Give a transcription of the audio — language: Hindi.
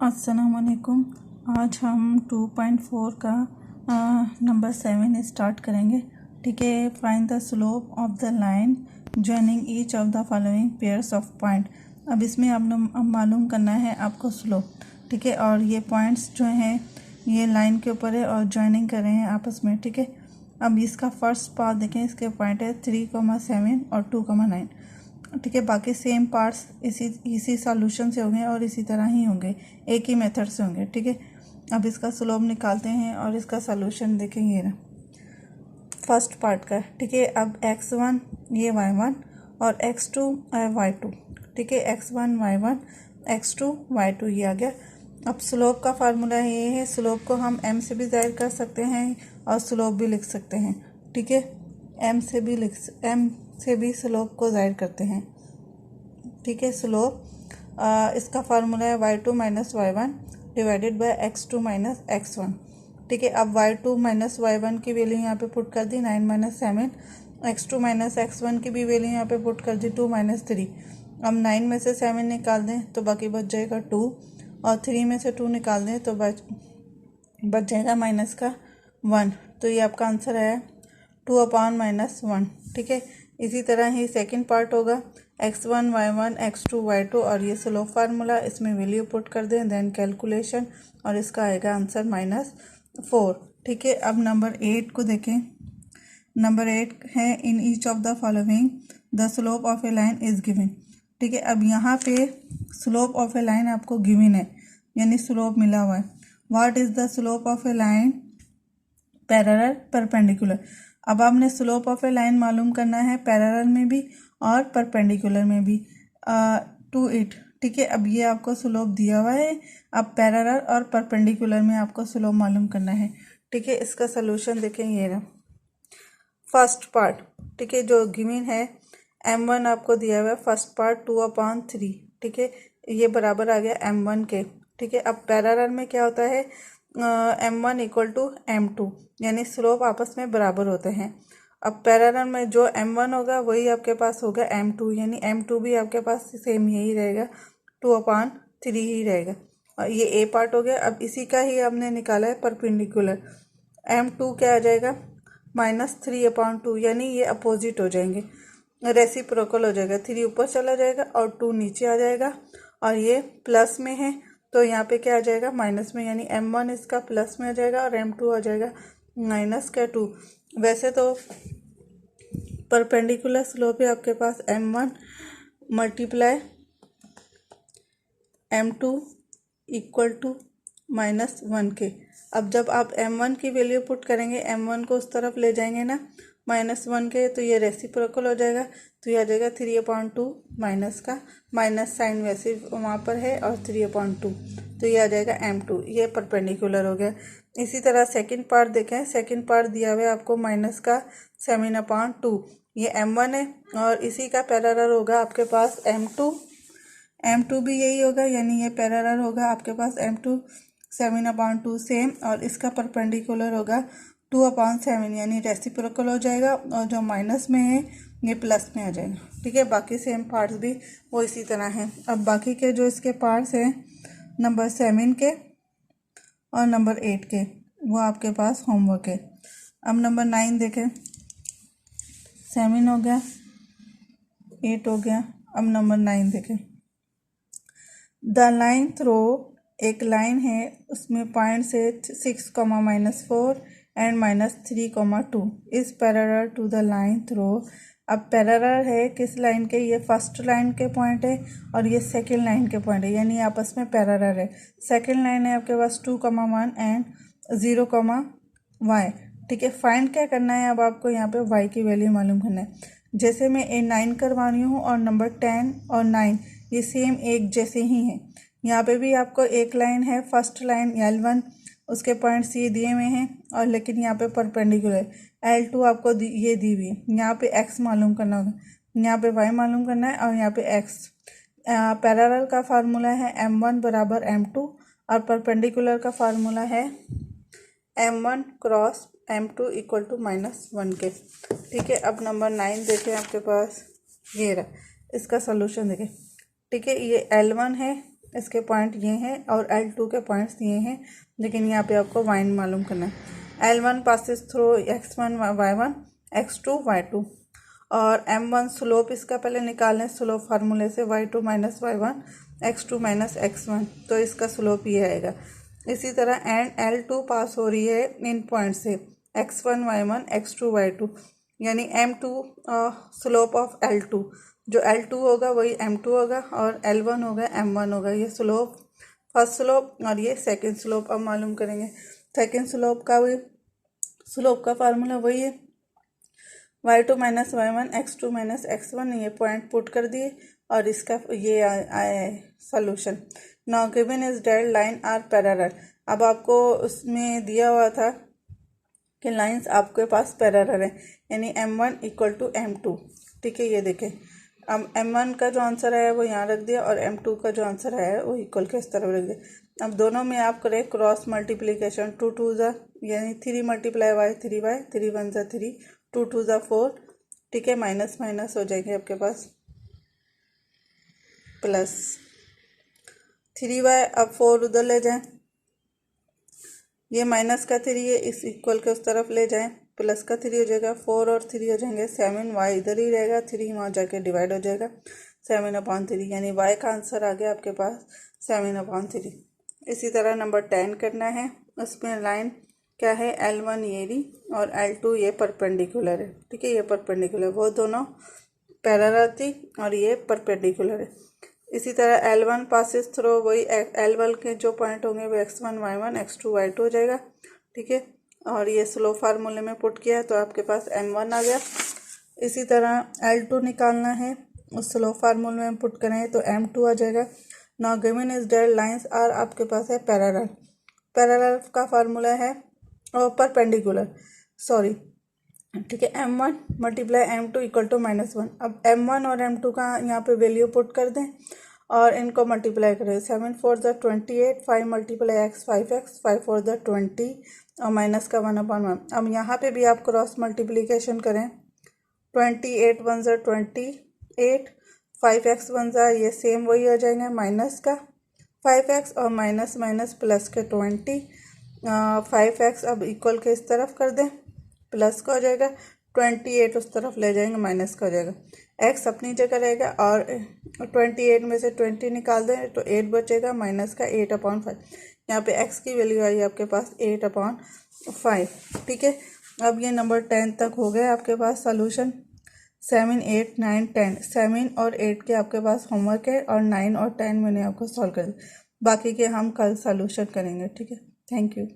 अस्सलाम वालेकुम। आज हम 2.4 का नंबर 7 स्टार्ट करेंगे। ठीक है। Find the slope of the line joining each of the following pairs of point. अब इसमें अब मालूम करना है आपको स्लोप। ठीक है। और ये पॉइंट्स जो हैं ये लाइन के ऊपर है और जॉइनिंग कर रहे हैं आपस में। ठीक है। अब इसका फर्स्ट पार्ट देखें, इसके पॉइंट है 3,7 और 2,9। ठीक है। बाकी सेम पार्ट्स इसी सॉल्यूशन से होंगे और इसी तरह ही होंगे, एक ही मेथड से होंगे। ठीक है। अब इसका स्लोप निकालते हैं और इसका सॉल्यूशन देखेंगे ना फर्स्ट पार्ट का। ठीक है। अब x1 ये y1 और x2 y2। ठीक है। x1 y1 x2 y2 ये आ गया। अब स्लोप का फार्मूला ये है, स्लोप को हम m से भी ज़ाहिर कर सकते हैं और स्लोप भी लिख सकते हैं। ठीक है। m से भी स्लोप को ज़ाहिर करते हैं। ठीक है। स्लोप इसका फार्मूला है y2 minus y1 divided by x2 minus x1। ठीक है। अब y2 माइनस y1 की वैल्यू यहाँ पे पुट कर दी 9 माइनस 7, x2 माइनस x1 की भी वैल्यू यहाँ पे पुट कर दी 2 माइनस 3। अब 9 में से 7 निकाल दें तो बाकी बच जाएगा 2 और 3 में से 2 निकाल दें तो बच जाएगा माइनस का 1। तो ये आपका आंसर है 2/-1। ठीक है। इसी तरह ही सेकंड पार्ट होगा x1 y1 x2 y2 और ये स्लोप फार्मूला, इसमें वैल्यू पुट कर दें देन कैलकुलेशन और इसका आएगा आंसर -4। ठीक है। अब नंबर 8 को देखें। नंबर 8 है in each of the following the slope of A line is given. ठीक है। अब यहाँ पे स्लोप ऑफ ए लाइन आपको गिवन है, यानी स्लोप मिला हुआ है। What is the slope of A line parallel perpendicular. अब आपने स्लोप ऑफ ए लाइन मालूम करना है पैरेलल में भी और परपेंडिकुलर में भी टू इट। ठीक है। अब ये आपको स्लोप दिया हुआ है, अब पैरेलल और परपेंडिकुलर में आपको स्लोप मालूम करना है। ठीक है। इसका सलूशन देखें, ये रहा फर्स्ट पार्ट। ठीक है। जो गिवन है m1 आपको दिया हुआ है फर्स्ट पार्ट 2/3। ठीक है। ये बराबर आ गया m1 के। ठीक है। अब पैरेलल में क्या होता है m1 इक्वल टू m2, यानी स्लोप आपस में बराबर होते हैं। अब पैरेलल में जो m1 होगा वही आपके पास होगा m2, यानी m2 भी आपके पास सेम यही रहेगा 2/3 ही रहेगा। और ये ए पार्ट हो गया। अब इसी का ही हमने निकाला है परपेंडिकुलर। m2 क्या आ जाएगा -3/2, यानी ये अपोजिट हो जाएंगे, रेसिप्रोकल हो जाएगा। 3 ऊपर चला जाएगा और 2 नीचे आ जाएगा और ये प्लस में है तो यहाँ पे क्या आ जाएगा माइनस में, यानी m1 इसका प्लस में आ जाएगा और m2 आ जाएगा -2। वैसे तो परपेंडिकुलर स्लोप है आपके पास m1 multiply m2 equal to -1 के। अब जब आप m1 की वैल्यू पुट करेंगे, m1 को उस तरफ ले जाएंगे ना -1 के, तो ये रेसिप्रोकल हो जाएगा। तो ये आ जाएगा 3/2 माइनस का माइनस साइन वैसे वहाँ पर है और 3/2, तो ये आ जाएगा m2। ये परपेंडिकुलर हो गया। इसी तरह सेकंड पार्ट देखें। सेकंड पार्ट दिया हुआ है आपको माइनस का 7/2, ये m1 है और इसी का पैरेलल होगा आपके पास m2 भी यही होगा, यानी ये पैरेलल होगा आपके पास m2 7/2 सेम, और इसका परपेंडिकुलर होगा 2/7, यानी रेसिप्रोकल हो जाएगा और जो माइनस में है ये प्लस में आ जाएगा। ठीक है। बाकी सेम पार्ट्स भी वो इसी तरह हैं। अब बाकी के जो इसके पार्ट्स हैं नंबर 7 के और नंबर 8 के, वो आपके पास होमवर्क है। अब नंबर 9 देखें। 7 हो गया, 8 हो गया। अब नंबर 9 देखें। द लाइन थ्रो, एक लाइन है उसमें पॉइंट से 6, -4 and -3, 2 is parallel to the line through. अब पैरेलल है किस लाइन के, ये फर्स्ट लाइन के पॉइंट है और ये सेकंड लाइन के पॉइंट है, यानी आपस में पैरेलल है। सेकंड लाइन है आपके पास 2, 1 एंड 0, y। ठीक है। फाइंड क्या करना है, अब आपको यहाँ पे y की वैल्यू मालूम करना है। जैसे मैं A9 करवा रही हूँ और नंबर 10 और 9 ये सेम एक जैसे ही हैं। यहाँ पे भी आपको एक लाइन है फर्स्ट लाइन L1, उसके पॉइंट्स ये दिए हुए हैं और लेकिन यहाँ पे परपेंडिकुलर L2 आपको ये दी हुई है। यहाँ पे x मालूम करना होगा, यहाँ पे y मालूम करना है और यहाँ पे x। पैरेलल का फार्मूला है m1 बराबर m2 और परपेंडिकुलर का फार्मूला है m1 cross m2 equal to -1 के। ठीक है। अब नंबर 9 देखें आपके पास, ये रहा, इसका सलूशन देखें। ठीक है। ये L1 है इसके पॉइंट ये हैं और L2 के पॉइंट्स ये हैं, लेकिन यहाँ पे आपको y मालूम करना है। L1 passes through x1 y1 x2 y2 और M1 स्लोप इसका पहले निकालें स्लोप फार्मूले से y2 minus y1 x2 minus x1, तो इसका स्लोप ये आएगा। इसी तरह एंड L2 पास हो रही है इन पॉइंट से x1 y1 x2 y2, यानी M2 स्लोप ऑफ L2, जो L2 होगा वही M2 होगा और L1 होगा M1 होगा। ये स्लोप फर्स्ट स्लोप और ये सेकंड स्लोप अब मालूम करेंगे। सेकंड स्लोप का फार्मूला वही है y2 minus y1 x2 minus x1, ये पॉइंट पुट कर दिए और इसका ये आया है solution. Now given is that line are parallel. अब आपको उसमें दिया हुआ था कि लाइंस आपके पास पैरेलल है, यानी m1 इक्वल टू m2। ठीक है, ये देखें, अब m1 का जो आंसर है वो यहाँ रख दिया और m2 का जो आंसर है वो इक्वल के इस तरफ रख दिया। अब दोनों में आप करें क्रॉस मल्टीप्लिकेशन, 2 2 ज़ा यानी 3 मल्टीप्लाई y 3y, 3 1 ज़ा 3, 2 2 ज़ा 4। ठीक है, माइनस माइनस हो जाएंगे आपके पास प्लस 3y, अब 4 उधर ले जाएं, ये माइनस का 3 है, इस इक्वल के उस तरफ ले जाएं, प्लस का 3 हो जाएगा, 4 और 3 हो जाएंगे 7, y इधर ही रहेगा, 3 वहाँ जाके डिवाइड हो जाएगा 7/3, यानी y का आंसर आ गया आपके पास 7/3। इसी तरह नंबर 10 करना है, उसमें लाइन क्या है L1 ये रही और L2 ये परपेंडिकुलर है। ठीक है, ये परपेंडिकुलर, वो दोनों पैरेलल थी और ये परपेंडिकुलर है। इसी तरह L1 पासिस थ्रू वही L1 के जो पॉइंट होंगे वो x1 y1 x2 y2 हो जाएगा। ठीक है, और ये स्लो फार्मूले में पुट किया है तो आपके पास M1 आ गया। इसी तरह L2 निकालना है, उस स्लो फार्मूले में पुट करें तो M2 आ जाएगा। Now given is that lines are आपके पास है पैरेलल। पैरेलल का फार्मूला है और परपेंडिकुलर, सॉरी। ठीक है, M1 multiply M2 equal to -1। अब M1 और M2 का यहाँ पे वैल्यू पुट कर दें और इनको मल्टीप्लाई करें। 7 4 ज़ा 28, 5 मल्टीप्लाई x 5x, 5 4 ज़ा 20 और माइनस का 1/1। अब यहाँ पे भी आप क्रॉस मल्टीप्लिकेशन करें, 28 1 ज़ा 28, 5x 1 ज़ा ये सेम वही हो जाएंगे माइनस का 5x और माइनस माइनस प्लस के 20, 5x अब इक्वल के इस तरफ कर दें, प्लस का हो जाएगा, 28 उस तरफ ले जाएंगे माइनस का हो जाएगा, x अपनी जगह रहेगा और 28 में से 20 निकाल दें तो 8 बचेगा, माइनस का 8/5। यहाँ पे x की वैल्यू आई आपके पास 8/5। ठीक है, अब ये नंबर 10 तक हो गए आपके पास सॉल्यूशन। 7 8 9 10, 7 और 8 के आपके पास होमवर्क है और 9 और 10 मैंने आपको सॉल्व कर दिया, बाकी के हम कल सॉल्यूशन करेंगे। ठीक है, थैंक यू।